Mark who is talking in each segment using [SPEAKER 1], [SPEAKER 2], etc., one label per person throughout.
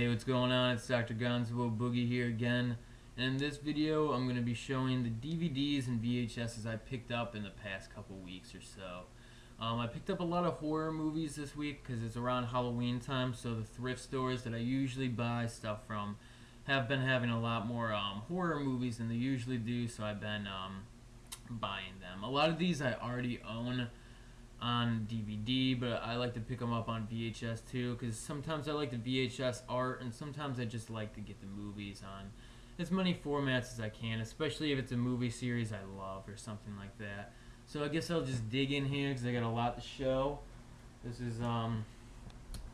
[SPEAKER 1] Hey, what's going on? It's Dr. Gonzo Boogie here again. And in this video, I'm going to be showing the DVDs and VHSs I picked up in the past couple weeks or so. I picked up a lot of horror movies this week because it's around Halloween time, so the thrift stores that I usually buy stuff from have been having a lot more horror movies than they usually do, so I've been buying them. A lot of these I already own on DVD, but I like to pick them up on VHS too, because sometimes I like the VHS art and sometimes I just like to get the movies on as many formats as I can, especially if it's a movie series I love or something like that. So I guess I'll just dig in here because I got a lot to show. This is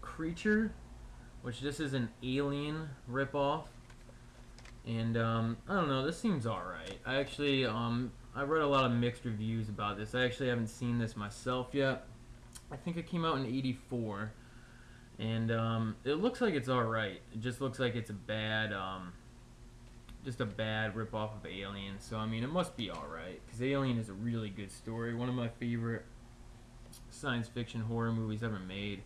[SPEAKER 1] Creature, which this is an Alien ripoff, and I don't know, this seems alright. I actually I read a lot of mixed reviews about this. I actually haven't seen this myself yet. I think it came out in '84, and it looks like it's alright. It just looks like it's a bad just a bad ripoff of Alien, so I mean it must be alright, because Alien is a really good story, one of my favorite science fiction horror movies ever made.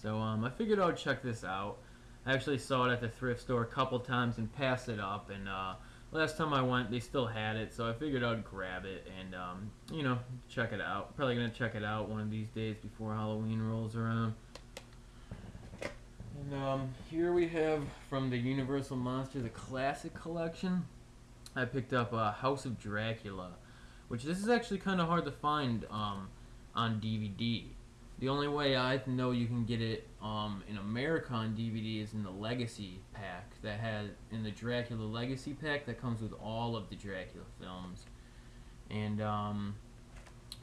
[SPEAKER 1] So I figured I would check this out. I actually saw it at the thrift store a couple times and passed it up, and last time I went they still had it, so I figured I'd grab it and you know, check it out. Probably gonna check it out one of these days before Halloween rolls around. And here we have from the Universal Monsters, the Classic Collection. I picked up House of Dracula, which this is actually kind of hard to find on DVD. The only way I know you can get it in America on DVD is in the Legacy pack that has, in the Dracula Legacy pack that comes with all of the Dracula films, and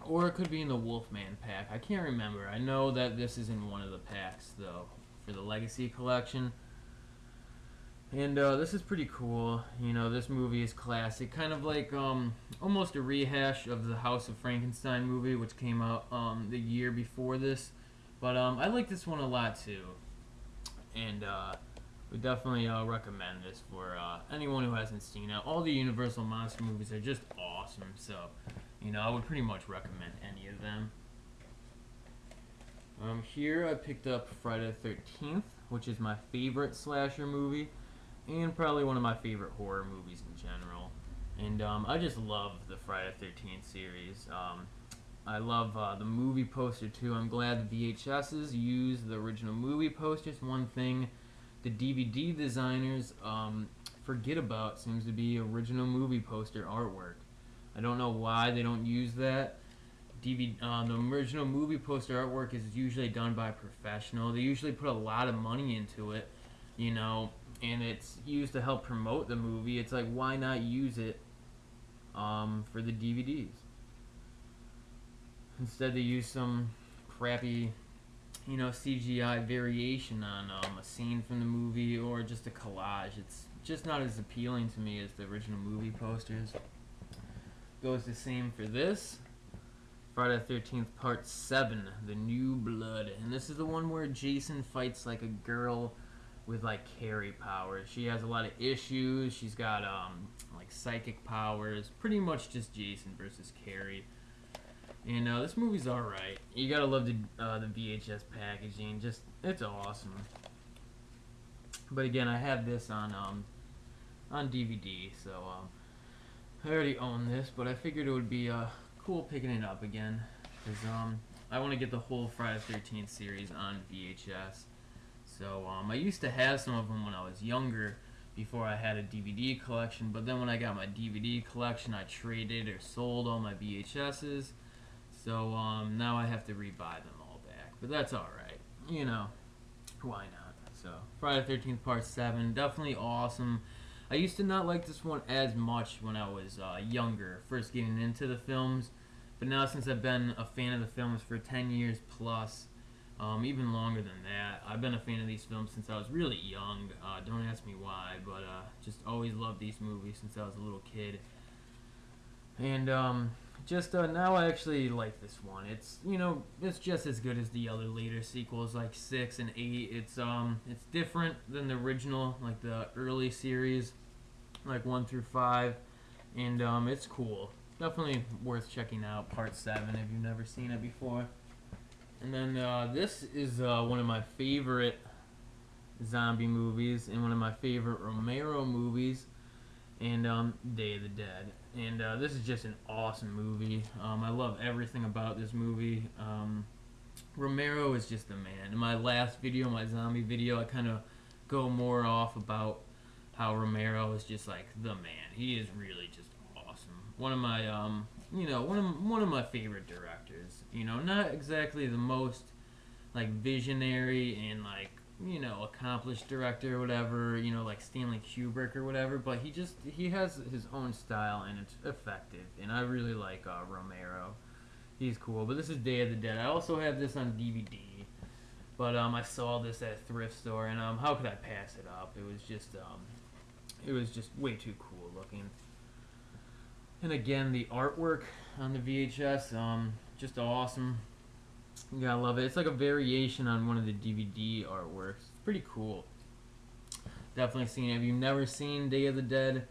[SPEAKER 1] or it could be in the Wolfman pack. I can't remember. I know that this is in one of the packs though for the Legacy collection. And this is pretty cool. You know, this movie is classic, kind of like almost a rehash of the House of Frankenstein movie, which came out the year before this. But I like this one a lot too, and we definitely recommend this for anyone who hasn't seen it. All the Universal Monster movies are just awesome, so you know, I would pretty much recommend any of them. Here I picked up Friday the 13th, which is my favorite slasher movie, and probably one of my favorite horror movies in general. And I just love the Friday the 13th series. I love the movie poster too. I'm glad the VHSs use the original movie posters. One thing the DVD designers forget about seems to be original movie poster artwork. I don't know why they don't use that. The original movie poster artwork is usually done by a professional. They usually put a lot of money into it, you know, and it's used to help promote the movie. It's like, why not use it for the DVDs? Instead they use some crappy, you know, CGI variation on a scene from the movie, or just a collage. It's just not as appealing to me as the original movie posters. Goes the same for this. Friday the 13th Part 7, The New Blood. And this is the one where Jason fights like a girl with like Carrie powers. She has a lot of issues. She's got like psychic powers. Pretty much just Jason versus Carrie. And this movie's alright. You gotta love the VHS packaging. Just, it's awesome. But again, I have this on DVD, so I already own this, but I figured it would be cool picking it up again, because I want to get the whole Friday the 13th series on VHS. So I used to have some of them when I was younger, before I had a DVD collection, but then when I got my DVD collection I traded or sold all my VHSs, so now I have to rebuy them all back, but that's alright, you know, why not? So Friday the 13th Part 7, definitely awesome. I used to not like this one as much when I was younger, first getting into the films, but now since I've been a fan of the films for 10 years plus, even longer than that, I've been a fan of these films since I was really young. Don't ask me why, but just always loved these movies since I was a little kid. And just now I actually like this one. It's, you know, it's just as good as the other later sequels like 6 and 8. It's different than the original, like the early series, like 1 through 5, and it's cool. Definitely worth checking out Part 7 if you've never seen it before. And then this is one of my favorite zombie movies and one of my favorite Romero movies, and Day of the Dead. And this is just an awesome movie. I love everything about this movie. Romero is just the man. In my last video, my zombie video, I kind of go more off about how Romero is just like the man. He is really just awesome. One of my one of my favorite directors. Not exactly the most like visionary and like accomplished director or whatever, like Stanley Kubrick or whatever, but he has his own style and it's effective, and I really like Romero. He's cool. But this is Day of the Dead. I also have this on DVD, but I saw this at a thrift store, and how could I pass it up? It was just way too cool looking. And again, the artwork on the VHS, just awesome. You gotta love it. It's like a variation on one of the DVD artworks. It's pretty cool. Definitely seen it. If you've never seen Day of the Dead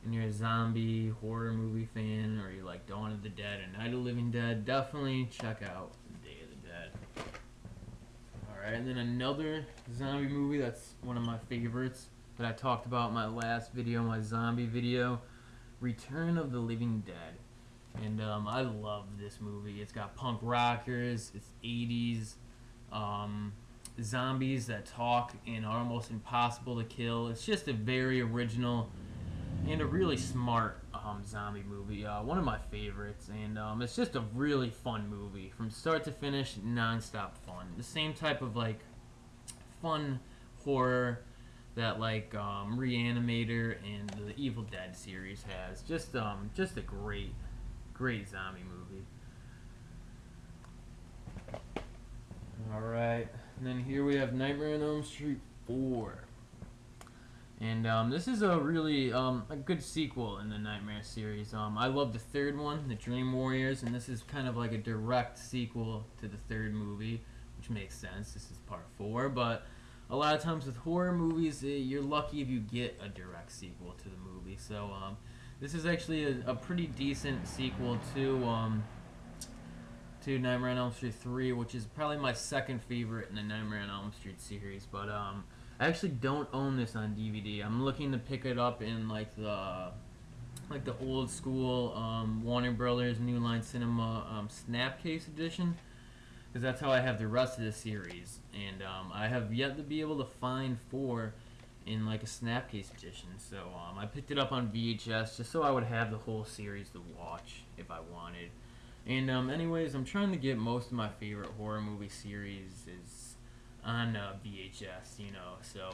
[SPEAKER 1] and you're a zombie horror movie fan, or you like Dawn of the Dead or Night of the Living Dead, definitely check out Day of the Dead. Alright, and then another zombie movie that's one of my favorites that I talked about in my last video, my zombie video, Return of the Living Dead. And I love this movie. It's got punk rockers, it's 80s, zombies that talk and are almost impossible to kill. It's just a very original and a really smart zombie movie. One of my favorites, and it's just a really fun movie. From start to finish, non-stop fun. The same type of like fun horror that like Reanimator and the Evil Dead series has. Just a great zombie movie. Alright, and then here we have Nightmare on Elm Street 4. And this is a really a good sequel in the Nightmare series. I love the third one, The Dream Warriors, and this is kind of like a direct sequel to the third movie, which makes sense. This is part 4, but a lot of times with horror movies, you're lucky if you get a direct sequel to the movie. So this is actually a pretty decent sequel to Nightmare on Elm Street 3, which is probably my second favorite in the Nightmare on Elm Street series. But I actually don't own this on DVD. I'm looking to pick it up in like the old school Warner Brothers New Line Cinema Snapcase edition, because that's how I have the rest of the series, and I have yet to be able to find 4 in like a Snapcase edition. So I picked it up on VHS just so I would have the whole series to watch if I wanted. And anyways, I'm trying to get most of my favorite horror movie series is on VHS, so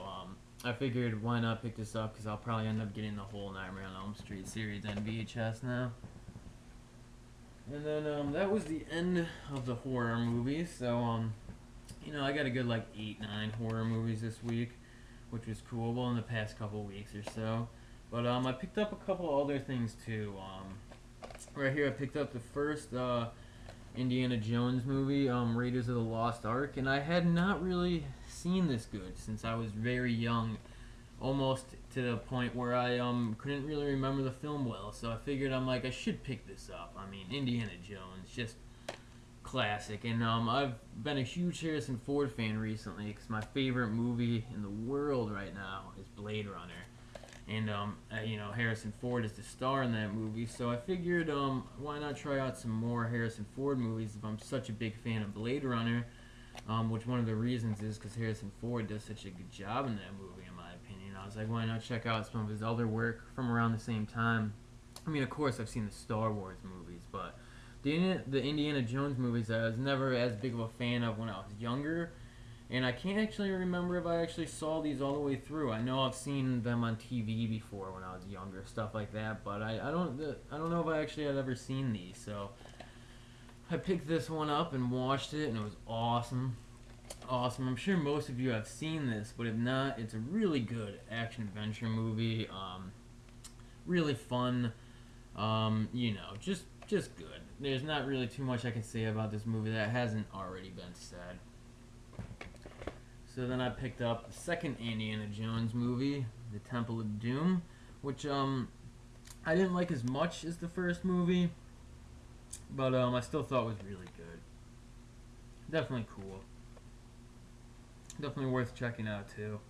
[SPEAKER 1] I figured why not pick this up, because I'll probably end up getting the whole Nightmare on Elm Street series on VHS now. And then that was the end of the horror movies. So I got a good like 8-9 horror movies this week, which was cool. Well, in the past couple weeks or so. But I picked up a couple other things too. Right here I picked up the first Indiana Jones movie, Raiders of the Lost Ark, and I had not really seen this good since I was very young, almost to the point where I couldn't really remember the film well. So I figured I should pick this up. I mean, Indiana Jones, just classic. And I've been a huge Harrison Ford fan recently, because my favorite movie in the world right now is Blade Runner. And Harrison Ford is the star in that movie, so I figured why not try out some more Harrison Ford movies if I'm such a big fan of Blade Runner, which one of the reasons is because Harrison Ford does such a good job in that movie, in my opinion. I was like, why not check out some of his other work from around the same time? I mean, of course I've seen the Star Wars movies, but the Indiana Jones movies I was never as big of a fan of when I was younger. And I can't actually remember if I actually saw these all the way through. I know I've seen them on TV before when I was younger, stuff like that. But I don't know if I actually had ever seen these. So I picked this one up and watched it, and it was awesome. Awesome. I'm sure most of you have seen this, but if not, it's a really good action-adventure movie. Really fun. Just good. There's not really too much I can say about this movie that hasn't already been said. So then I picked up the second Indiana Jones movie, The Temple of Doom, which I didn't like as much as the first movie, but I still thought was really good. Definitely cool. Definitely worth checking out too.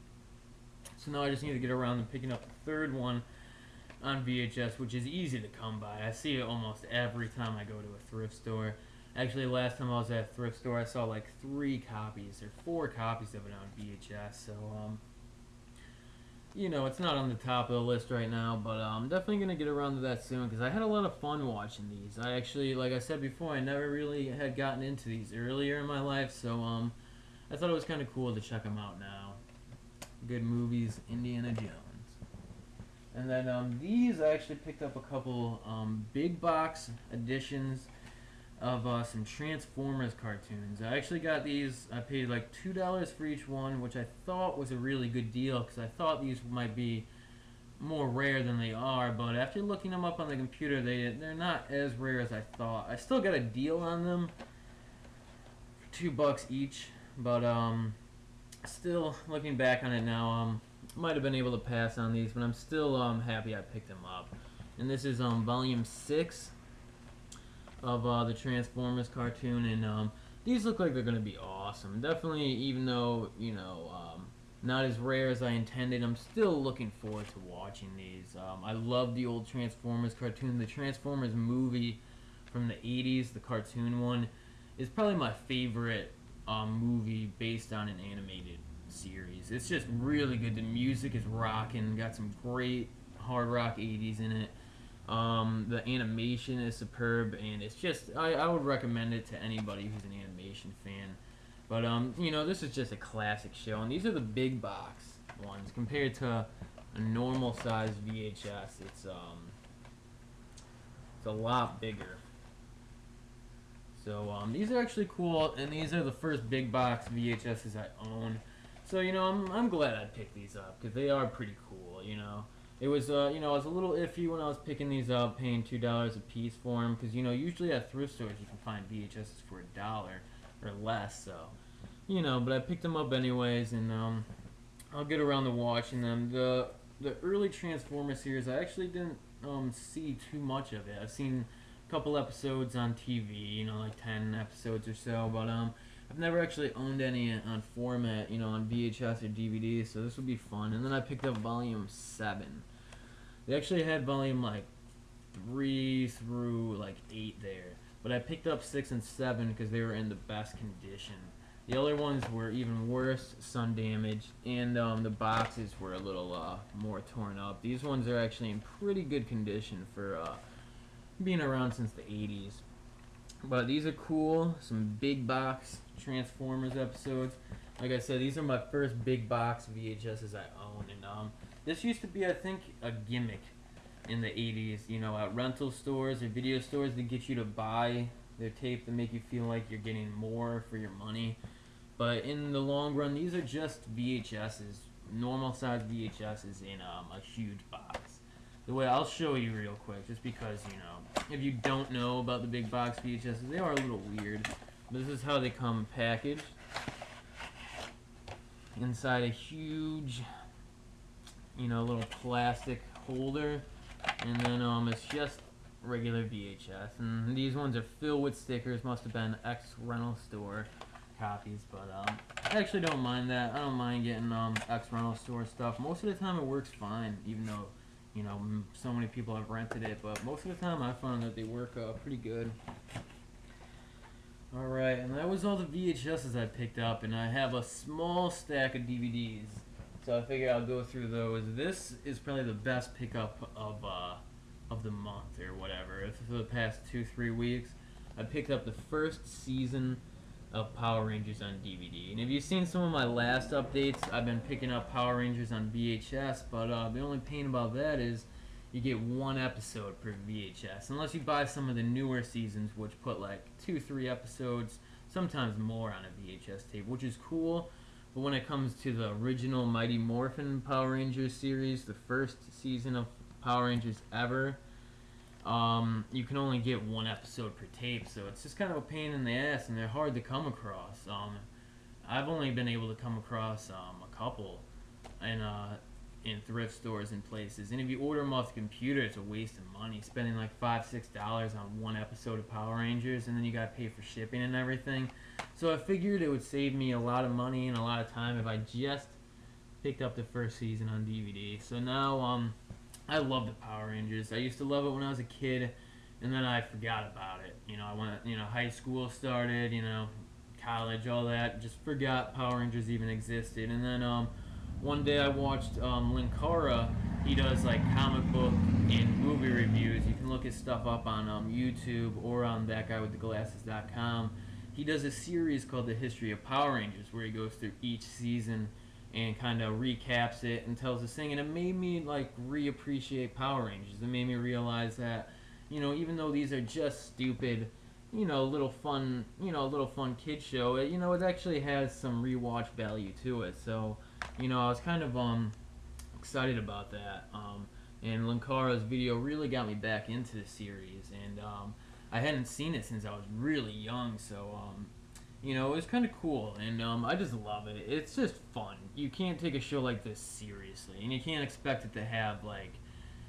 [SPEAKER 1] So now I just need to get around to picking up the third one on VHS, which is easy to come by. I see it almost every time I go to a thrift store. Actually, last time I was at a thrift store, I saw like 3 copies or 4 copies of it on VHS. So, it's not on the top of the list right now, but I'm definitely gonna get around to that soon because I had a lot of fun watching these. I actually, like I said before, I never really had gotten into these earlier in my life, so I thought it was kind of cool to check them out now. Good movies, Indiana Jones. And then these I actually picked up a couple big box editions of some Transformers cartoons. I actually got these. I paid like $2 for each one, which I thought was a really good deal because I thought these might be more rare than they are. But after looking them up on the computer, they're not as rare as I thought. I still got a deal on them, for $2 each. But still looking back on it now, might have been able to pass on these, but I'm still happy I picked them up. And this is volume 6 of the Transformers cartoon, and these look like they're gonna be awesome. Definitely, even though not as rare as I intended, I'm still looking forward to watching these. I love the old Transformers cartoon. The Transformers movie from the 80s, the cartoon one, is probably my favorite movie based on an animated series. It's just really good. The music is rocking. Got some great hard rock 80s in it. The animation is superb, and it's just I would recommend it to anybody who's an animation fan. But this is just a classic show, and these are the big box ones compared to a normal size VHS. It's a lot bigger. So these are actually cool, and these are the first big box VHSs I own. So I'm glad I picked these up because they are pretty cool. It was I was a little iffy when I was picking these up, paying $2 a piece for them because usually at thrift stores you can find VHSs for $1 or less. So but I picked them up anyways, and I'll get around to watching them. The early Transformers series I actually didn't see too much of it. I've seen couple episodes on TV, like 10 episodes or so, but I've never actually owned any on format, on VHS or DVD, so this would be fun. And then I picked up volume 7. They actually had volume like 3 through like 8 there, but I picked up 6 and 7 because they were in the best condition. The other ones were even worse, sun damaged, and the boxes were a little more torn up. These ones are actually in pretty good condition for being around since the 80s. But these are cool. Some big box Transformers episodes. Like I said, these are my first big box VHSs I own. And this used to be, I think, a gimmick in the 80s. At rental stores or video stores, they get you to buy their tape to make you feel like you're getting more for your money. But in the long run, these are just VHSs, normal size VHSs in a huge box. The way I'll show you real quick, just because, if you don't know about the big box VHSs, they are a little weird. But this is how they come packaged. Inside a huge, little plastic holder. And then it's just regular VHS. And these ones are filled with stickers. Must have been ex-rental store copies. But I actually don't mind that. I don't mind getting ex-rental store stuff. Most of the time it works fine, even though so many people have rented it, but most of the time I found that they work pretty good. Alright, and that was all the VHSs I picked up, and I have a small stack of DVDs, so I figure I'll go through those. This is probably the best pickup of the month or whatever. For the past 2-3 weeks, I picked up the first season of Power Rangers on DVD. And if you've seen some of my last updates, I've been picking up Power Rangers on VHS, but the only pain about that is you get 1 episode per VHS, unless you buy some of the newer seasons, which put like 2-3 episodes, sometimes more on a VHS tape, which is cool. But when it comes to the original Mighty Morphin Power Rangers series, the first season of Power Rangers ever, you can only get 1 episode per tape, so it's just kind of a pain in the ass, and they're hard to come across. I've only been able to come across a couple, and in thrift stores and places. And if you order them off the computer, it's a waste of money. Spending like $5-6 on one episode of Power Rangers, and then you gotta pay for shipping and everything. So I figured it would save me a lot of money and a lot of time if I just picked up the first season on DVD. So now I love the Power Rangers. I used to love it when I was a kid, and then I forgot about it. I went, high school started, college, all that. Just forgot Power Rangers even existed. And then one day I watched Linkara. He does like comic book and movie reviews. You can look his stuff up on YouTube or on thatguywiththeglasses.com. He does a series called The History of Power Rangers, where he goes through each season and kind of recaps it and tells us thing. And it made me like reappreciate Power Rangers. It made me realize that, even though these are just stupid, little fun kid show, it actually has some rewatch value to it. So, I was kind of excited about that. And Linkara's video really got me back into the series, and I hadn't seen it since I was really young, so it was kind of cool, and I just love it. It's just fun. You can't take a show like this seriously, and you can't expect it to have like,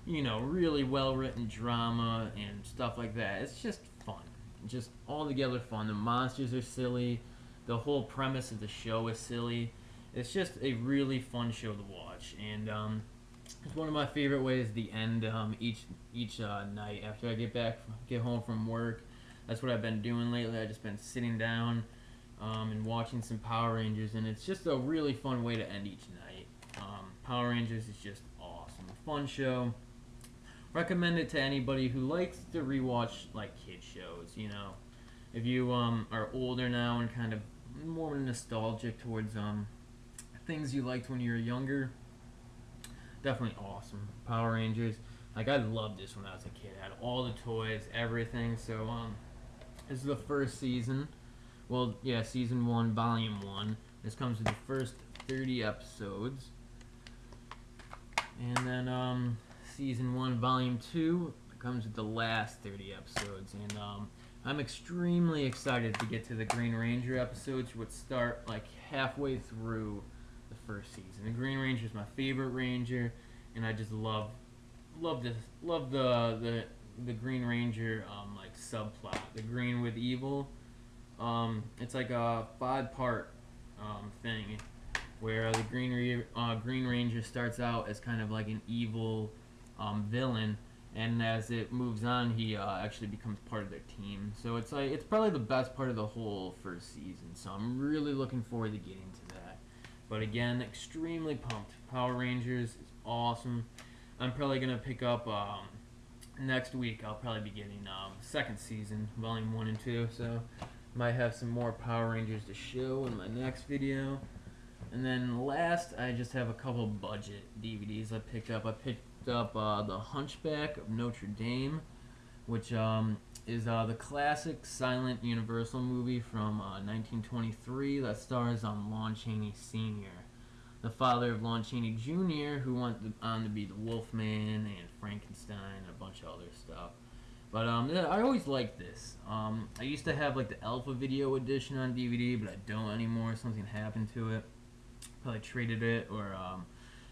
[SPEAKER 1] really well-written drama and stuff like that. It's just fun, just altogether fun. The monsters are silly. The whole premise of the show is silly. It's just a really fun show to watch, and it's one of my favorite ways to end each night after I get home from work. That's what I've been doing lately. I've just been sitting down and watching some Power Rangers, and it's just a really fun way to end each night. Power Rangers is just awesome. Fun show. Recommend it to anybody who likes to rewatch like kid shows. If you are older now and kind of more nostalgic towards things you liked when you were younger, definitely awesome. Power Rangers. Like, I loved this when I was a kid. I had all the toys, everything. So this is the first season. Well, yeah, season 1, volume 1. This comes with the first 30 episodes. And then season 1, volume 2 comes with the last 30 episodes. And I'm extremely excited to get to the Green Ranger episodes, which start like halfway through the first season. The Green Ranger is my favorite Ranger, and I just love the Green Ranger like subplot, the Green with Evil. It's like a 5-part thing where the Green Ranger starts out as kind of like an evil villain, and as it moves on, he actually becomes part of their team. So it's probably the best part of the whole first season. So I'm really looking forward to getting to that. But again, extremely pumped. Power Rangers is awesome. I'm probably gonna pick up next week. I'll probably be getting second season, volume 1 and 2. So might have some more Power Rangers to show in my next video. And then last, I just have a couple budget DVDs I picked up. I picked up the Hunchback of Notre Dame, which is the classic silent Universal movie from 1923 that stars Lon Chaney Sr., the father of Lon Chaney Jr., who went on to be the Wolfman and Frankenstein and a bunch of other stuff. But I always liked this. I used to have like the Alpha Video edition on DVD, but I don't anymore. Something happened to it. Probably traded it or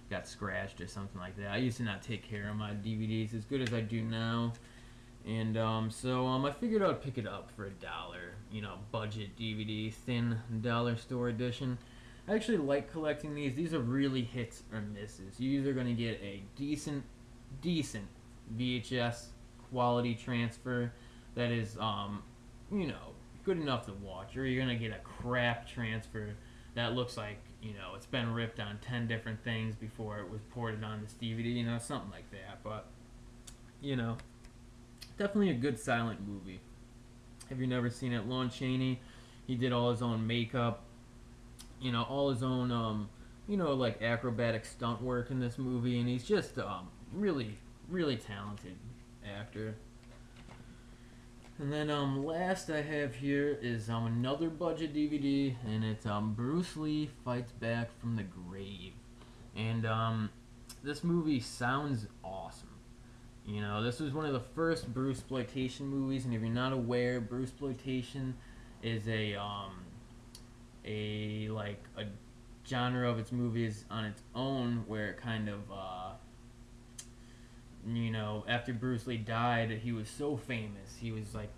[SPEAKER 1] got scratched or something like that. I used to not take care of my DVDs as good as I do now. And so I figured I would pick it up for $1, budget DVD, thin dollar store edition. I actually like collecting these. These are really hits or misses. You're either going to get a decent VHS quality transfer that is, good enough to watch, or you're going to get a crap transfer that looks like, it's been ripped on 10 different things before it was ported on this DVD, something like that. But, definitely a good silent movie. If you've never seen it, Lon Chaney, he did all his own makeup, all his own, like acrobatic stunt work in this movie, and he's just really, really talented actor. And then last I have here is another budget DVD, and it's Bruce Lee Fights Back from the Grave. And this movie sounds awesome. This was one of the first Bruceploitation movies, and if you're not aware, Bruceploitation is a genre of its movies on its own, where it kind of, after Bruce Lee died, he was so famous. He was like,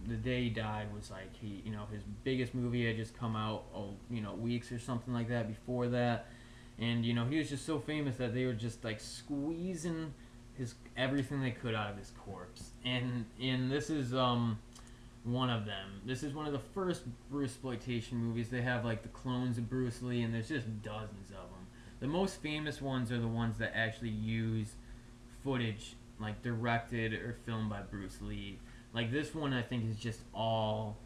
[SPEAKER 1] the day he died was like his biggest movie had just come out, weeks or something like that before that, and he was just so famous that they were just like squeezing his everything they could out of his corpse, and this is one of them. This is one of the first Bruceploitation movies. They have like the clones of Bruce Lee, and there's just dozens of them. The most famous ones are the ones that actually use footage like directed or filmed by Bruce Lee. Like this one, I think, is just all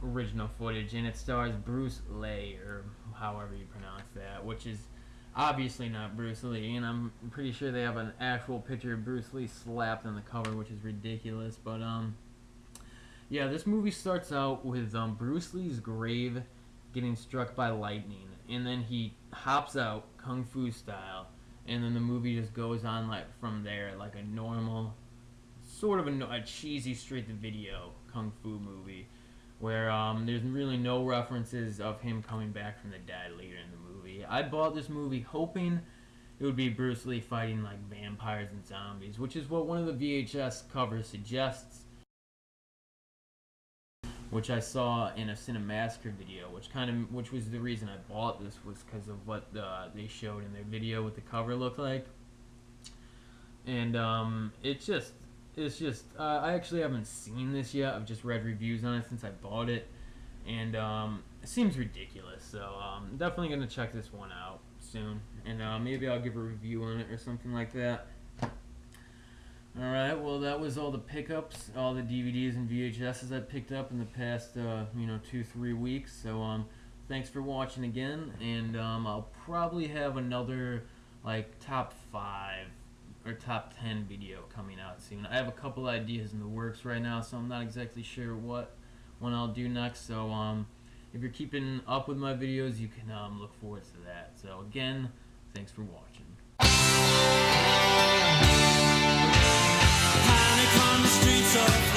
[SPEAKER 1] original footage, and it stars Bruce Lee, or however you pronounce that, which is obviously not Bruce Lee, and I'm pretty sure they have an actual picture of Bruce Lee slapped on the cover, which is ridiculous. But yeah, this movie starts out with Bruce Lee's grave getting struck by lightning, and then he hops out kung fu style, and then the movie just goes on like from there, like a normal, sort of a cheesy straight-to-video kung fu movie, where there's really no references of him coming back from the dead later in the movie. I bought this movie hoping it would be Bruce Lee fighting like vampires and zombies, which is what one of the VHS covers suggests, which I saw in a Cinemassacre video, which was the reason I bought this, was because of what they showed in their video, what the cover looked like. And it's just I actually haven't seen this yet. I've just read reviews on it since I bought it, and it seems ridiculous. So I'm definitely gonna check this one out soon, and maybe I'll give a review on it or something like that. Alright, well, that was all the pickups, all the DVDs and VHSs I picked up in the past, 2-3 weeks. So, thanks for watching again, and I'll probably have another, like, top 5 or top 10 video coming out soon. I have a couple ideas in the works right now, so I'm not exactly sure what one I'll do next. So, if you're keeping up with my videos, you can look forward to that. So, again, thanks for watching.
[SPEAKER 2] On the streets of